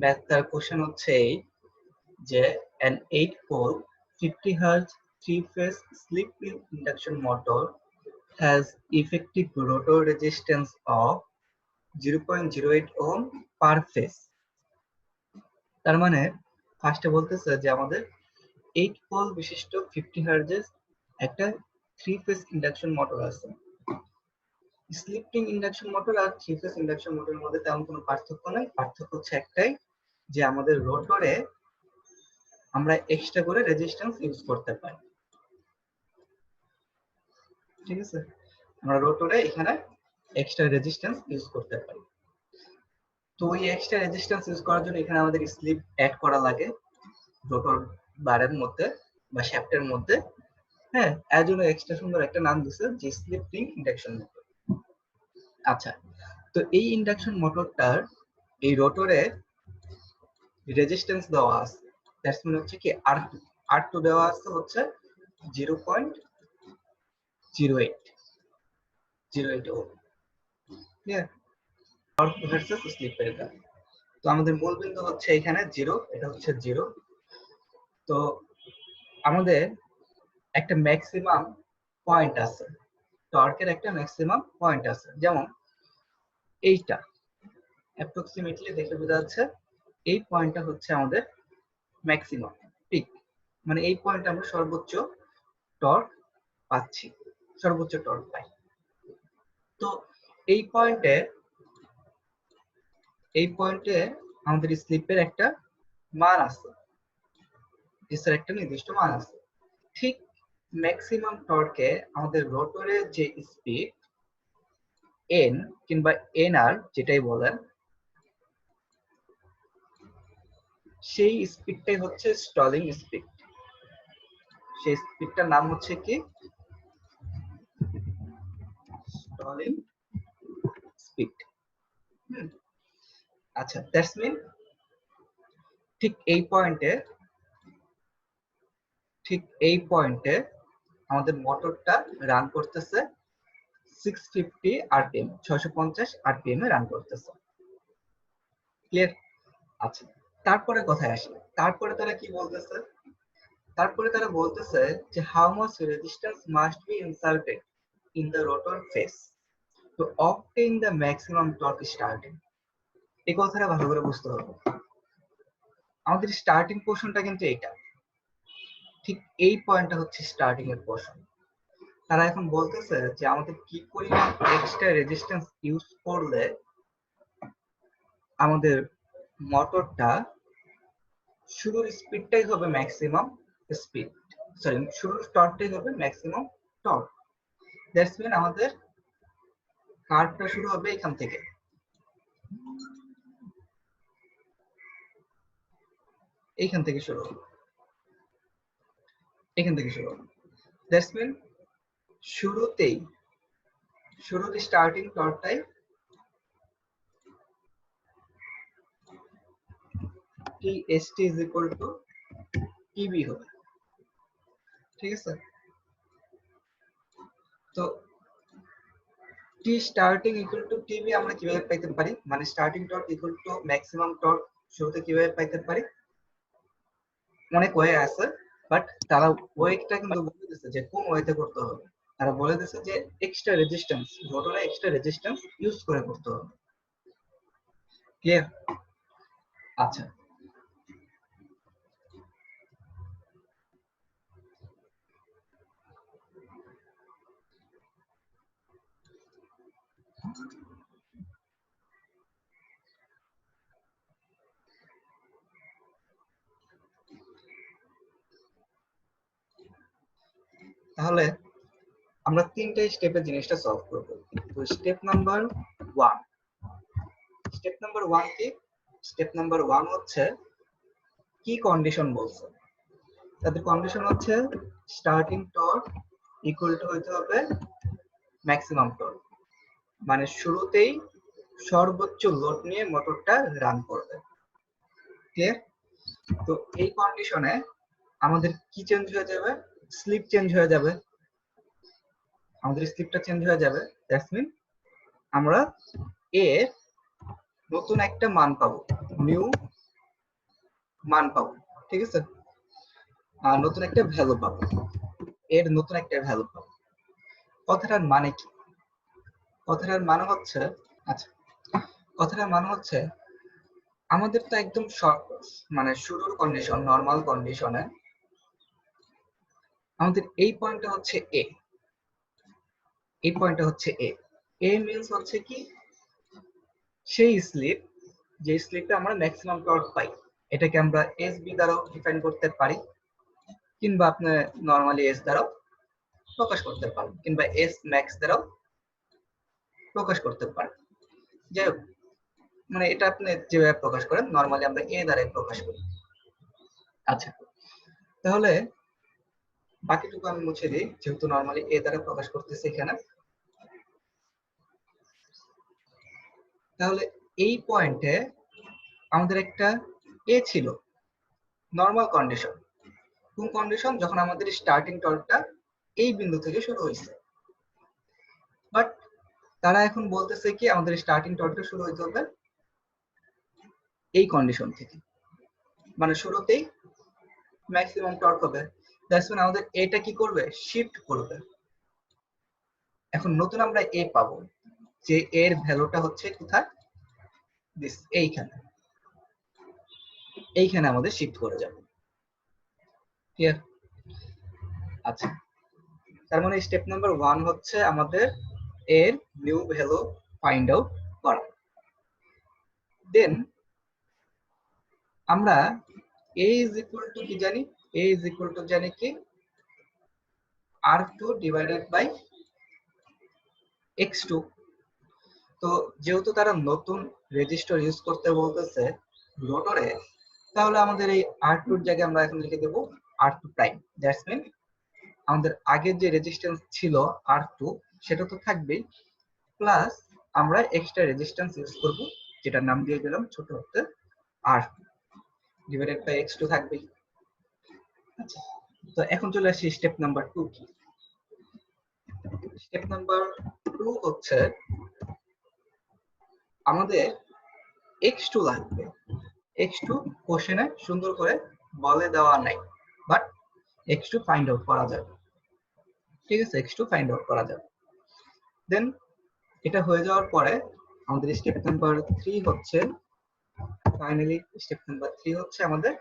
ম্যাথটার question হচ্ছে এই যে an 8 pole 50 Hz 3-phase slip ring induction motor has effective rotor resistance of 0.08 ohm per phase। তার মানে ফার্স্টে বলতেছে যে আমাদের 8 পোল বিশিষ্ট 50 হার্জের একটা 3-ফেজ ইন্ডাকশন মোটর আছে। স্লিপ রিং ইন্ডাকশন মোটর আর 3-ফেজ ইন্ডাকশন মোটরের মধ্যে তেমন কোনো পার্থক্য নাই, পার্থক্য হচ্ছে একটাই যে আমাদের রোটরে আমরা এক্সট্রা করে রেজিস্ট্যান্স ইউজ করতে পারি। ঠিক আছে, আমরা রোটরে এখানে এক্সট্রা রেজিস্ট্যান্স ইউজ করতে পারি। তো ওই এক্সট্রা রেজিস্ট্যান্স ইউজ করার জন্য এখানে আমাদের স্লিপ অ্যাড করা লাগে রোটর বারের মধ্যে বা শ্যাফটের মধ্যে। হ্যাঁ, এর জন্য এক্সট্রা সুন্দর একটা নাম দিছে যে স্লিপ রিং ইন্ডাকশন মোটর। আচ্ছা, তো এই ইন্ডাকশন মোটরটার এই রোটরে রেজিস্ট্যান্স দেওয়া আছে, দ্যাটস মিন হচ্ছে কি R2 দেওয়া আছে হচ্ছে 0.08 ওহম। ক্লিয়ার? টর্ক ভার্সেস স্লিপের এটা। তো আমাদের মূল বিন্দু হচ্ছে এখানে 0, এটা হচ্ছে 0। তো আমাদের একটা ম্যাক্সিমাম পয়েন্ট আছে, টর্কের একটা ম্যাক্সিমাম পয়েন্ট আছে, যেমন এইটা অ্যাপ্রক্সিমেটলি দেখে বোঝা যাচ্ছে এই পয়েন্টটা হচ্ছে আমাদের ম্যাক্সিমাম পিক, মানে এই পয়েন্টে আমরা সর্বোচ্চ টর্ক পাচ্ছি, সর্বোচ্চ টর্ক পাই। তো এই পয়েন্টে আমাদের স্লিপের একটা মান আছে, এর একটা নির্দিষ্ট মান আছে। ঠিক ম্যাক্সিমাম টর্কে আমাদের রোটরে যে স্পিড এন কিংবা এনআর যেটাই বলেন, সেই স্পিডটাই হচ্ছে স্টলিং স্পিড। সেই স্পিডটার নাম হচ্ছে কি স্টলিং স্পিড। আচ্ছা, দ্যাটস মিন ঠিক এই পয়েন্টে আমাদের মোটরটা রান করতেছে 650 আরপিএম, 650 আরপিএম এ রান করতেছে। ক্লিয়ার? আচ্ছা, তারপরে কথায় আসি। তারপরে তারা কি বলতেছে? তারপরে তারা বলতেছে যে how much resistance must be inserted in the rotor face to obtain the maximum torque starting. এই কথাটা ভালো করে বুঝতে হবে। আমাদের স্টার্টিং পোর্শনটা কিন্তু এটা, ঠিক এই পয়েন্টটা হচ্ছে স্টার্টিং এর পোর্শন। তারা এখন বলতেছে যে আমাদের কি পরিমাণ এক্সট্রা রেজিস্ট্যান্স ইউজ করলে আমাদের মোটরটা শুরুর স্পিডটাই হবে ম্যাক্সিমাম স্পিড, সরি শুরুর টর্কটাই হবে ম্যাক্সিমাম টর্ক। দ্যাটস মিন আমাদের কার্ভটা শুরু হবে এখান থেকে, এইখান থেকে শুরু হবে, এখান থেকে শুরু হবে। দ্যাটস মিন শুরুর starting টর্কটাই TST is equal to TB হবে। ঠিক আছে, তো T starting equal to TB আমরা কিভাবে পাইতে পারি, মানে starting torque equal to maximum torque শুরুতে কিভাবে পাইতে পারি? অনেক ওয়ে আছে, বাট তারা ওয়েটা কিন্তু বলে দিচ্ছে যে কোন ওয়েতে করতে হবে। তারা বলে দিচ্ছে যে এক্সট্রা রেজিস্ট্যান্স, রোটরে এক্সট্রা রেজিস্ট্যান্স ইউজ করে করতে হবে। ক্লিয়ার? আচ্ছা, তাহলে আমরা তিনটা স্টেপে জিনিসটা সলভ করব। তো স্টেপ নাম্বার 1 কি? স্টেপ নাম্বার 1 হচ্ছে কি কন্ডিশন বলছে? তাদের কন্ডিশন হচ্ছে স্টার্টিং টর্ক ইকুয়াল টু হইতে হবে ম্যাক্সিমাম টর্ক, মানে শুরুতেই সর্বোচ্চ লোড নিয়ে মোটরটা রান করবে। ক্লিয়ার? তো এই কন্ডিশনে আমাদের কি চেঞ্জ হয়ে যাবে? স্লিপ চেঞ্জ হয়ে যাবে, আমাদের স্লিপটা চেঞ্জ হয়ে যাবে। দ্যাটস মিন আমরা এর নতুন একটা মান পাবো, নিউ মান পাবো, ঠিক আছে, আর নতুন একটা ভ্যালু পাবো, এর নতুন একটা ভ্যালু পাবো। কথাটার মানে কি? কথাটার মানে হচ্ছে, আচ্ছা, কথাটার মানে হচ্ছে আমাদের তো একদম মানে শুরুর কন্ডিশন, নর্মাল কন্ডিশনে আমাদের এই পয়েন্টটা হচ্ছে এ, এই পয়েন্টটা হচ্ছে এ। এ মিন্স হচ্ছে কি সেই স্লিপ, যে স্লিপটা আমরা ম্যাক্সিমাম টর্ক পাই, এটাকে আমরা এস বি দ্বারাও ডিফাইন করতে পারি, কিংবা আপনি নরমালি এস দ্বারাও প্রকাশ করতে পারেন, কিংবা এস ম্যাক্স দ্বারাও প্রকাশ করতে পারেন। যাই হোক, মানে এটা আপনি যেভাবে প্রকাশ করেন, নরমালি আমরা এ দ্বারাই প্রকাশ করি। আচ্ছা, তাহলে বাকিটুকু আমি মুছে দিই, যেহেতু নরমালি এ দ্বারা প্রকাশ করতেছি এখানে। তাহলে এই পয়েন্টে আমাদের একটা এ ছিল, নরমাল কন্ডিশন। কোন কন্ডিশন? যখন আমাদের স্টার্টিং টর্কটা এই বিন্দু থেকে শুরু হয়েছে। বাট তারা এখন বলতেছে কি আমাদের স্টার্টিং টর্কটা শুরু হইতে হবে এই কন্ডিশন থেকে, মানে শুরুতেই ম্যাক্সিমাম টর্ক হবে। দ্যাটস মিন আমাদের এটা কি করবে? শিফট করবে। এখন নতুন আমরা এ পাবো, যে এর ভ্যালুটা হচ্ছে কোথায়? দিস, এইখানে, এইখানে আমাদের শিফট করে যাবে। ক্লিয়ার? আচ্ছা, তার মানে স্টেপ নাম্বার 1 হচ্ছে আমাদের এর নিউ ভ্যালু ফাইন্ড আউট করা। দেন আমরা a is equal to কি জানি? a is equal to জানি কি r2 divided by x2। তো যেহেতু তারা নতুন রেজিস্টার ইউজ করতে বলতেছে রোটরে, তাহলে আমাদের এই r2 এর জায়গায় আমরা এখন লিখে দেব r2 প্রাইম। দ্যাটস মিন আমাদের আগের যে রেজিস্ট্যান্স ছিল r2 সেটা তো থাকবেই, প্লাস আমরা এক্সট্রা রেজিস্ট্যান্স ইউজ করব, যেটার নাম দিয়ে দিলাম ছোট হাতের r2 ডিভাইডেড বাই x2 থাকবেই। আচ্ছা, তো এখন চলে আসি স্টেপ নাম্বার 2 কি। স্টেপ নাম্বার 2 হচ্ছে আমাদের x2 লাগবে। x2 কোশ্চেনে সুন্দর করে বলে দেওয়া নাই, বাট x2 ফাইন্ড আউট করা যাবে। ঠিক আছে, x2 ফাইন্ড আউট করা যাবে। দেন এটা হয়ে যাওয়ার পরে আমাদের স্টেপ নাম্বার 3 হচ্ছে, ফাইনালি স্টেপ নাম্বার 3 হচ্ছে আমাদের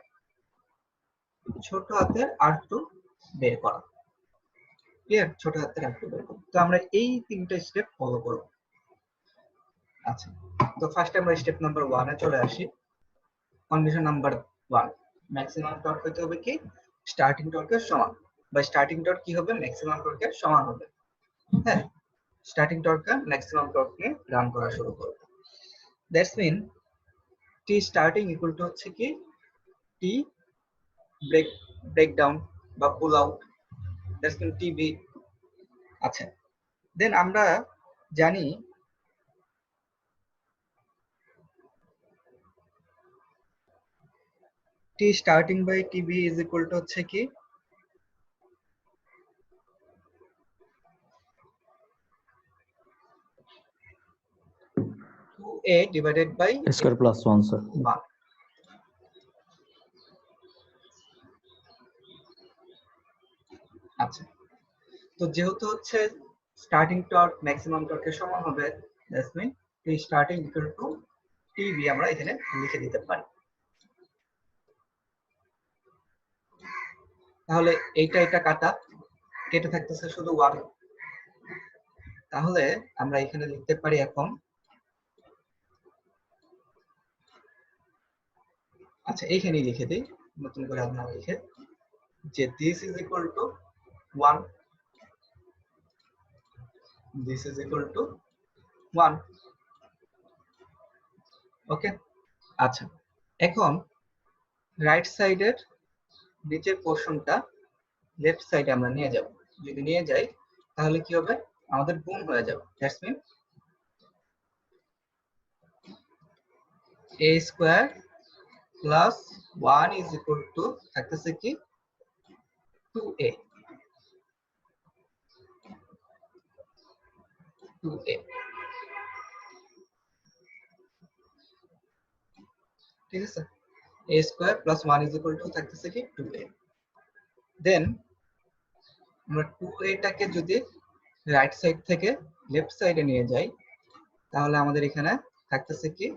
ছোট হাতের r2 বের করা। ক্লিয়ার? ছোট হাতের r2 বের করা। তো আমরা এই তিনটা স্টেপ ফলো করব। আচ্ছা, তো ফার্স্টে আমরা স্টেপ নাম্বার 1 এ চলে আসি। কন্ডিশন নাম্বার 1, ম্যাক্সিমাম টর্ক হতে হবে কি স্টার্টিং টর্কের সমান, বা স্টার্টিং টর্ক কি হবে? ম্যাক্সিমাম টর্কের সমান হবে। হ্যাঁ, স্টার্টিং টর্কটা ম্যাক্সিমাম টর্ক নিয়ে রান করা শুরু করবে। That's mean T starting equal to হচ্ছে কি টি ব্রেকডাউন বা pull out, that's mean TB. আচ্ছা, দেন আমরা জানি T starting by TB is equal to হচ্ছে কি 2a divided by square plus 1 sir. 1। আচ্ছা, তো যেহেতু হচ্ছে স্টার্টিং টর্ক ম্যাক্সিমাম টর্কের সমান হবে, that's mean T starting equal to TB আমরা এখানে লিখে দিতে পারি। তাহলে এইটা এটা কাটা, কেটে থাকতেছে শুধু 1। তাহলে আমরা এখানে লিখতে পারি এখন, আচ্ছা এইখানেই লিখে দিই নতুন করে আপনারা লিখে, যে this is equal two 1, this is equal two 1। ওকে, আচ্ছা, এখন রাইট সাইডের নিচের পোর্শনটা লেফট সাইডে আমরা নিয়ে যাব। যদি নিয়ে যাই তাহলে কি হবে? আমাদের গুণ হয়ে যাবে। That's mean a square plus 1 is equal to থাকতেছে কি 2a। 2a ঠিক আছে, a square plus 1 is equal to থাকতেছে কি 2a। দেন আমরা 2a টাকে যদি রাইট সাইড থেকে লেফট সাইডে নিয়ে যাই তাহলে আমাদের এখানে থাকতেছে কি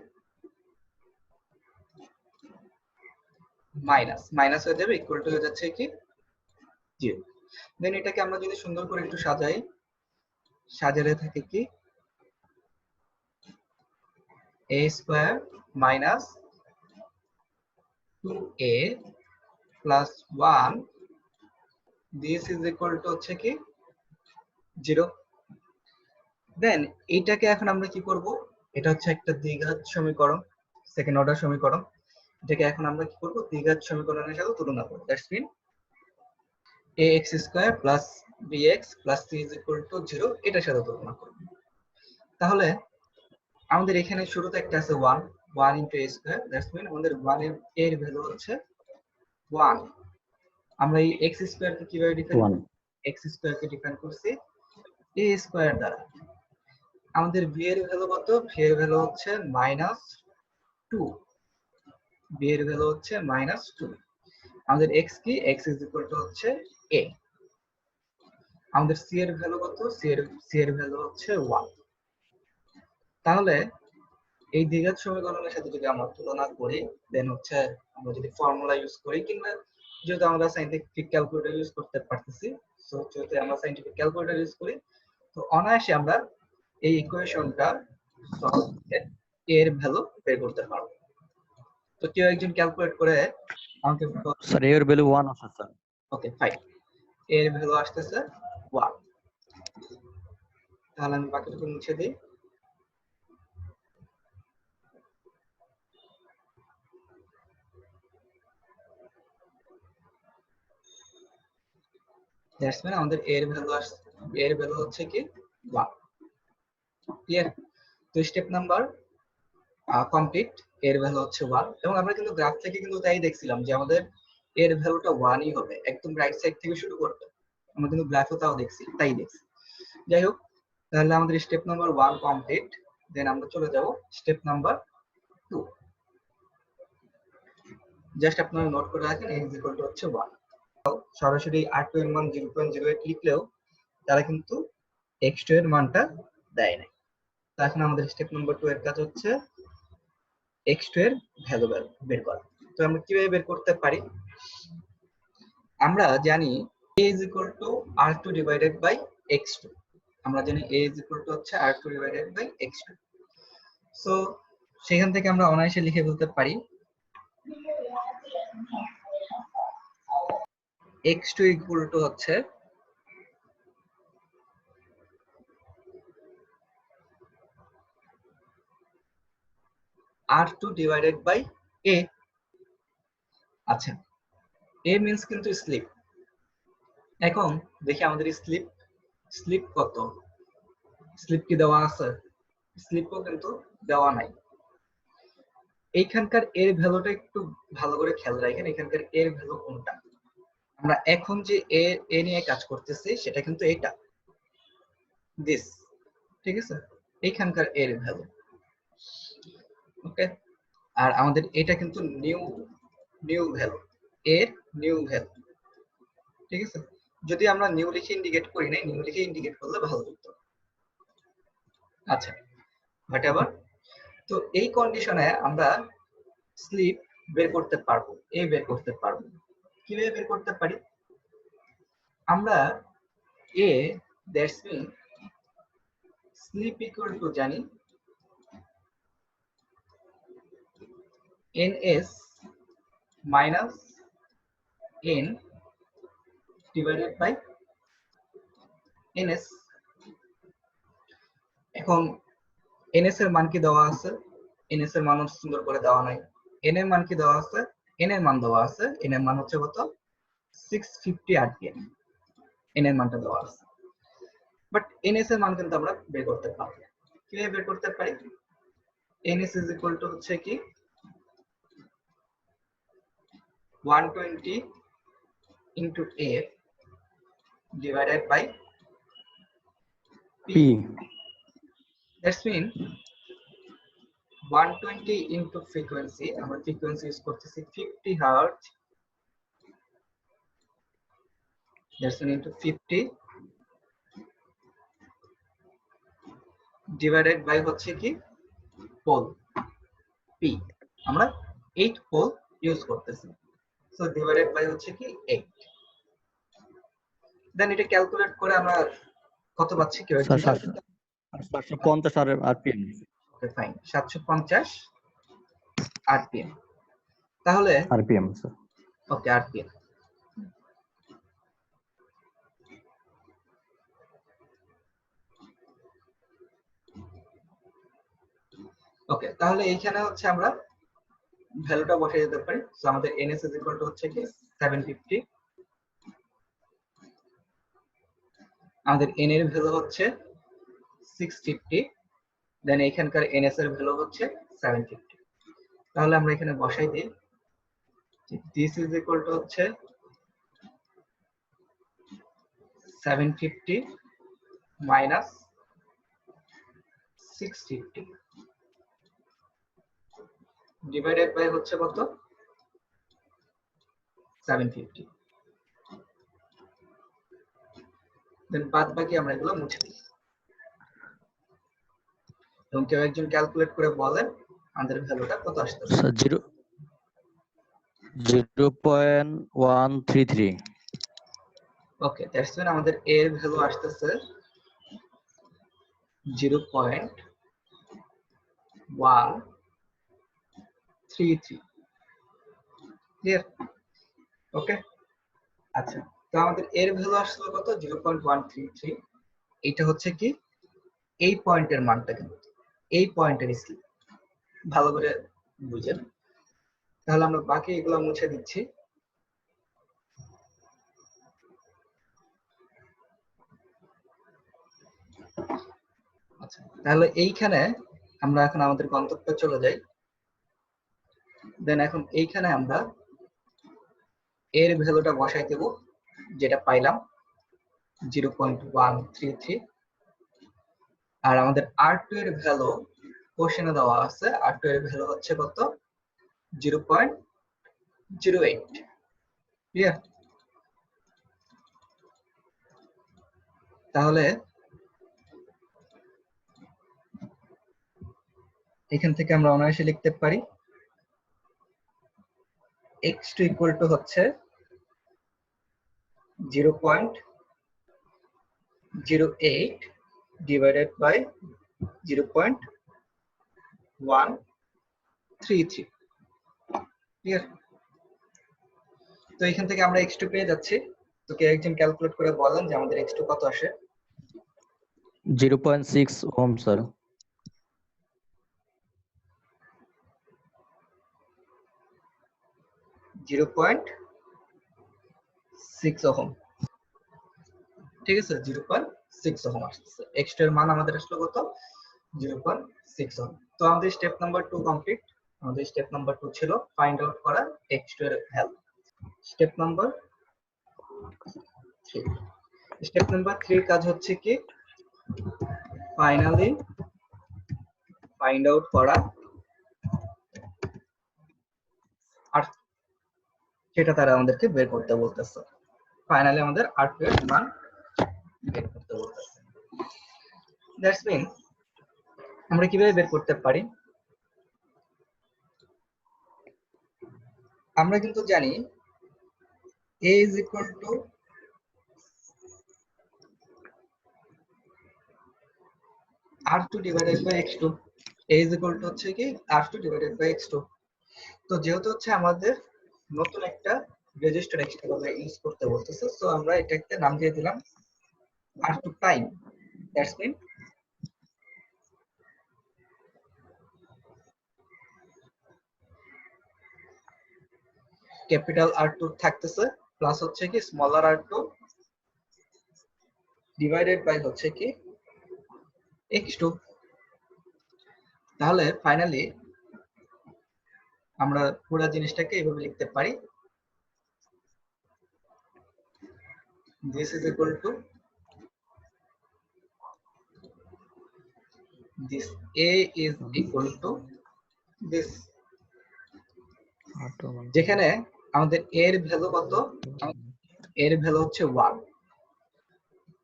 মাইনাস মাইনাস হয়ে যাবে, ইকুয়াল টু হয়ে যাচ্ছে কি 0। দেন এটাকে আমরা যদি সুন্দর করে একটু সাজাই, সাজালে থাকে কি a square minus 2a plus 1 this is equal to হচ্ছে কি 0। দেন এইটাকে এখন আমরা কি করব, এটা হচ্ছে একটা দ্বিঘাত সমীকরণ, সেকেন্ড অর্ডার সমীকরণ। এটাকে এখন আমরা কি করব, দ্বিঘাত সমীকরণের সাথে তুলনা করব। That's mean ax square plus bx plus c is equal to 0 এটার সাথে তুলনা করব। তাহলে আমাদের এখানে শুরুতে একটা আছে 1 1 into a square, that's mean আমাদের 1 এর ভ্যালু হচ্ছে 1। আমরা এই x স্কয়ার কে কিভাবে ডিফাইন করব, x স্কয়ার কে ডিফাইন করছি a স্কয়ার দ্বারা। আমাদের b এর ভ্যালু কত, b এর ভ্যালু হচ্ছে -2, b এর ভ্যালু হচ্ছে -2। আমাদের x কি, x ইজ ইকুয়াল টু হচ্ছে a। আমাদের c এর ভ্যালু কত, c এর ভ্যালু হচ্ছে 1। তাহলে এই দ্বিঘাত সমীকরণের সাথে যদি আমরা তুলনা করি, দেন হচ্ছে আমরা যদি ফর্মুলা ইউজ করি, কিংবা যেহেতু আমরা সাইন্টিফিক ক্যালকুলেটর ইউজ করতে পারতেছি, সো যদি আমরা সাইন্টিফিক ক্যালকুলেটর ইউজ করি তো অনায়াসে আমরা এই ইকুয়েশনটা সহজে এর ভ্যালু বের করতে পারবো। তো কেউ একজন ক্যালকুলেট করে আমাকে, স্যার এর ভ্যালু 1 আছে স্যার। ওকে ফাইন, এর ভ্যালু আসতেছে 1। তাহলে আমি বাকিটুকু মুছে দিই। দ্যাটস মিন আমাদের এর ভ্যালু এর ভ্যালু হচ্ছে কি 1। ক্লিয়ার? তো স্টেপ নাম্বার কমপ্লিট, এর ভ্যালু হচ্ছে 1। এবং আমরা কিন্তু গ্রাফ থেকে কিন্তু তাই দেখছিলাম যে আমাদের এর ভ্যালুটা 1ই হবে, একদম রাইট সাইড থেকে শুরু করতে। আমরা কিন্তু গ্রাফও তাও দেখছি, তাই দেখছি। যাই হোক, তাহলে আমাদের স্টেপ নাম্বার 1 কমপ্লিট। দেন আমরা চলে যাব স্টেপ নাম্বার 2। জাস্ট আপনারা নোট করে রাখেন a ইজ ইকুয়াল টু হচ্ছে 1। সরাসরি r2 এর মান 0.08 লিখলেও তারা কিন্তু x2 এর মানটা দেয় না। তো এখন আমাদের স্টেপ নাম্বার 2 এর কাজ হচ্ছে x2 এর ভ্যালু বের করা। তো আমরা কিভাবে বের করতে পারি, আমরা জানি a is equal to r2 divided by x2। আমরা জানি a is equal to হচ্ছে r2 divided by x2। So সেখান থেকে আমরা অনায়াসে লিখে বলতে পারি x2 equal to হচ্ছে r2 divided by a। আচ্ছা, a means কিন্তু স্লিপ। এখন দেখি আমাদের স্লিপ কত, স্লিপ কি দেওয়া আছে, স্লিপও কিন্তু দেওয়া নাই। এইখানকার এর ভ্যালুটা একটু ভালো করে খেয়াল রাখেন, এখানকার এর ভ্যালু কোনটা। আমরা এখন যে এ নিয়ে কাজ করতেছি সেটা কিন্তু এটা দিস, ঠিক আছে, এইখানকার এর ভ্যালু। ওকে, আর আমাদের এটা কিন্তু নিউ ভ্যালু, এর নিউ ভ্যালু, ঠিক আছে। যদি আমরা নিউ লিখে ইন্ডিকেট করি না, নিউ লিখে ইন্ডিকেট করলে ভালো হতো। আচ্ছা, হোয়াটএভার। তো এই কন্ডিশনে আমরা স্লিপ বের করতে পারবো, এ বের করতে পারবো। কিভাবে বের করতে পারি, আমরা এ that's mean slip equal to জানি ns minus n divided by ns। এখন ns এর মান কি দেওয়া আছে, ns এর মান সুন্দর করে দেওয়া নাই। n এর মান কি দেওয়া আছে, n এর মান দেওয়া আছে, n এর মান হচ্ছে কত 650 rpm, n এর মানটা দেওয়া আছে। বাট ns এর মান কিন্তু আমরা বের করতে পারবো। কিভাবে বের করতে পারি, ns is equal to হচ্ছে কি 120 into a divided by p। That's mean 120 into frequency, আমরা frequency ইউজ করতেছি 50 hertz, that's into 50 divided by হচ্ছে কি পোল p, আমরা 8 পোল ইউজ করতেছি, সো ডিভাইডেড বাই হচ্ছে কি 8, দেন এটা ক্যালকুলেট করে আমরা কত পাচ্ছি কেউ sir 750 RPM. Okay fine, 750 RPM. তাহলে আরপিএম স্যার। ওকে আরপিএম। ওকে, তাহলে এইখানে হচ্ছে আমরা ভ্যালুটা বসিয়ে দিতে পারি। সো আমাদের ns ইজ ইকুয়াল টু হচ্ছে কি 750, আমাদের n এর ভ্যালু হচ্ছে 650, দেন এখানকার ns এর ভ্যালু হচ্ছে 750। তাহলে আমরা এখানে বসাই দিই দিস ইজ ইকুয়াল টু হচ্ছে 750 মাইনাস 650 ডিভাইডেড বাই হচ্ছে কত 750, দেন বাদ বাকি আমরা এগুলো মুছে দিই। এবং কেউ একজন ক্যালকুলেট করে বলেন আমাদের ভ্যালুটা কত আসতেছে। স্যার 0.133। ওকে, দ্যাটস মিন আমাদের এর ভ্যালু আসতেছে 0.133, ক্লিয়ার? ওকে, আচ্ছা, তো আমাদের এর ভ্যালু আসলো কত 0.133, এটা হচ্ছে কি এই পয়েন্টের মানটা, কিন্তু এই পয়েন্টের স্লিপ ভালো করে বুঝেন। তাহলে আমরা বাকি এগুলো মুছে দিচ্ছি। আচ্ছা, তাহলে এইখানে আমরা এখন আমাদের গন্তব্যে চলে যাই। দেন এখন এইখানে আমরা এর ভ্যালুটা বসাই দেব, যেটা পাইলাম 0.133, আর আমাদের R2 এর ভ্যালু কোশ্চেনে দেওয়া আছে, R2 এর ভ্যালু হচ্ছে কত 0.08, ক্লিয়ার? তাহলে এখান থেকে আমরা অনায়াসে লিখতে পারি x2 ইকুয়াল টু হচ্ছে 0.08 ডিভাইডেড বাই 0.133, ক্লিয়ার? তো এখান থেকে আমরা x2 পেয়ে যাচ্ছি। তো কে একজন ক্যালকুলেট করে বলেন যে আমাদের x2 কত আসে। 0.6 ওহম স্যার। 0.6 ওহম, ঠিক আছে? 0.6 ওহম আসছে। x2 এর মান আমাদের আসলো কত 0.6 ওহম। তো আমাদের স্টেপ নাম্বার 2 কমপ্লিট। আমাদের স্টেপ নাম্বার 2 ছিল ফাইন্ড আউট করা x2 এর value. Step number 3, step number 3 কাজ হচ্ছে কি ফাইনালি ফাইন্ড আউট করা আর সেটা তারা আমাদেরকে বের করতে বলতেছে। ফাইনালি আমাদের R2 এর মান বের করতে বলতেছে। দ্যাটস মিন আমরা কিভাবে বের করতে পারি? আমরা কিন্তু জানি a is equal to R2 divided by x2, a is equal to হচ্ছে কি R2 divided by x2। তো যেহেতু হচ্ছে আমাদের নতুন একটা রেজিস্টার এক্সট্রা ভাবে ইউজ করতে বলতেছে, সো আমরা এটাকে নাম দিয়ে দিলাম R2 prime. That's mean capital R2 থাকতেছে প্লাস হচ্ছে কি স্মলার R2 ডিভাইডেড বাই হচ্ছে কি x2। তাহলে ফাইনালি আমরা পুরো জিনিসটাকে এইভাবে লিখতে পারি, this is equal to this a is equal to this, যেখানে আমাদের এর ভ্যালু কত, এর ভ্যালু হচ্ছে 1,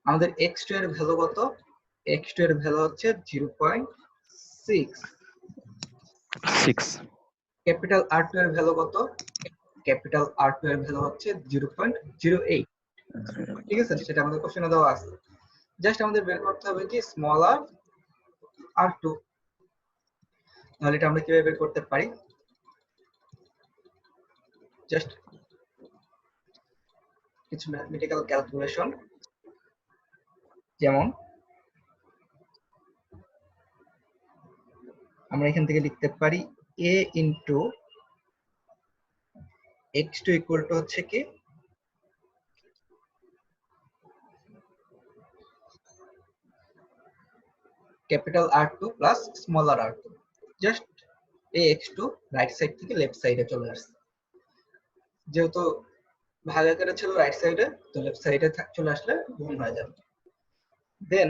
আমাদের x2 এর ভ্যালু কত, x2 এর ভ্যালু হচ্ছে 0.6, ক্যাপিটাল R2 এর ভ্যালু কত, ক্যাপিটাল R2 এর ভ্যালু হচ্ছে 0.08, ঠিক আছে, সেটা আমাদের কোশ্চেনে দেওয়া আছে। জাস্ট আমাদের বের করতে হবে কি স্মল r2, তাহলে এটা আমরা কিভাবে বের করতে পারি, জাস্ট কিছু ম্যাথমেটিক্যাল ক্যালকুলেশন, যেমন আমরা এখান থেকে লিখতে পারি a into x2 equal to হচ্ছে কি capital R2 plus smaller r2, just এই x2 রাইট সাইড থেকে লেফট সাইডে চলে আসছে, যেহেতু ভাগাকারে ছিল রাইট সাইডে, তো লেফট সাইডে চলে আসলে গুণ হয়ে যাবে। দেন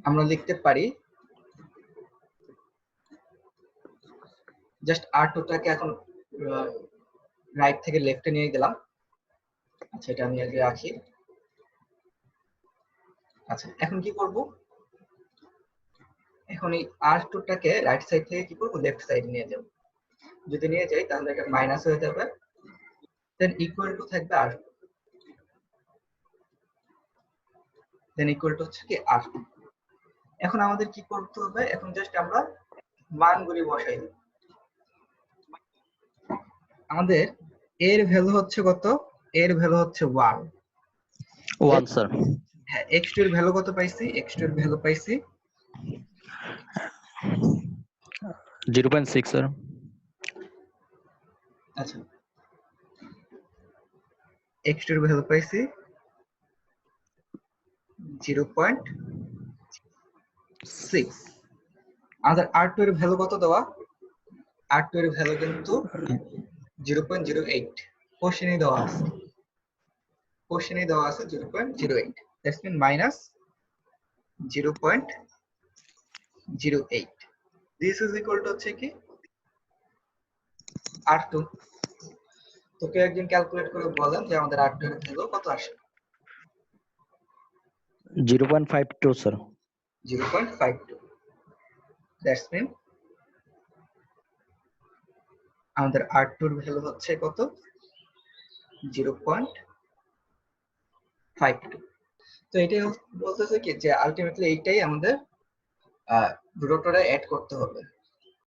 আমরা লিখতে পারি জাস্ট R2 টাকে এখন রাইট থেকে লেফটে নিয়ে গেলাম, আচ্ছা এটা আমি আগে রাখি। আচ্ছা এখন কি করব, এখন এই R2 টাকে রাইট সাইড থেকে কি করব, লেফট সাইডে নিয়ে যাব, যদি নিয়ে যাই তাহলে এটা মাইনাস হয়ে যাবে, দেন ইকুয়াল টু থাকবে R2, দেন ইকুয়াল টু হচ্ছে কি R2। এখন আমাদের কি করতে হবে, এখন জাস্ট আমরা মানগুলি বসাই দেব। আমাদের এর ভ্যালু হচ্ছে কত, এর ভ্যালু হচ্ছে 1 স্যার। হ্যাঁ, x2 এর ভ্যালু কত পাইছি, x2 এর ভ্যালু পাইছি 0.6 স্যার। আচ্ছা x2 এর ভ্যালু পাইছি 0.6, আমাদের R2 এর ভ্যালু কত দেওয়া, R2 এর ভ্যালু কিন্তু 0.08, কোশ্চেনে দেওয়া আছে, কোশ্চেনে দেওয়া আছে 0.08, that's mean minus 0.08, this is equal to হচ্ছে কি R2। তো কেউ একজন ক্যালকুলেট করে বলেন যে আমাদের R2 এর ভ্যালু কত আসে। 0.52 স্যার। 0.52, দ্যাটস মিন আমাদের R2 এর ভ্যালু হচ্ছে কত, 0.52। তো এটাই বলতেছে কি যে আলটিমেটলি এইটাই আমাদের রোটরে অ্যাড করতে হবে।